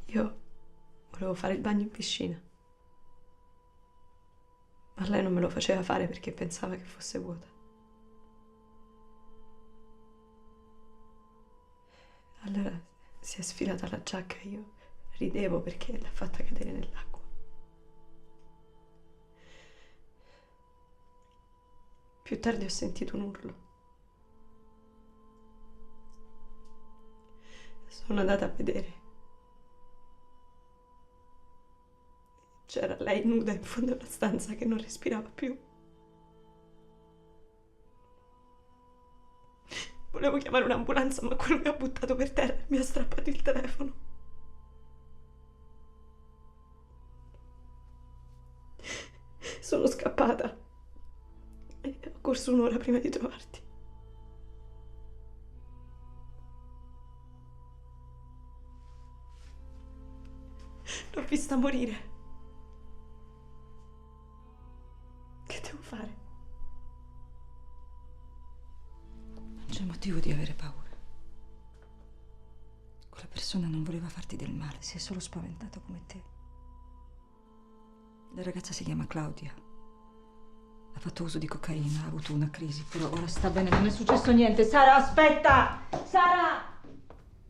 Io volevo fare il bagno in piscina, ma lei non me lo faceva fare perché pensava che fosse vuota. Allora si è sfilata la giacca e io ridevo perché l'ha fatta cadere nell'acqua. Più tardi ho sentito un urlo. Sono andata a vedere. C'era lei nuda in fondo alla stanza che non respirava più. Volevo chiamare un'ambulanza, ma quello mi ha buttato per terra e mi ha strappato il telefono. Sono scappata e ho corso un'ora prima di trovarti. L'ho vista morire. Che devo fare? Non c'è motivo di avere paura. Quella persona non voleva farti del male, si è solo spaventato come te. La ragazza si chiama Claudia. Ha fatto uso di cocaina, ha avuto una crisi, però ora sta bene, non è successo niente. Sara, aspetta! Sara!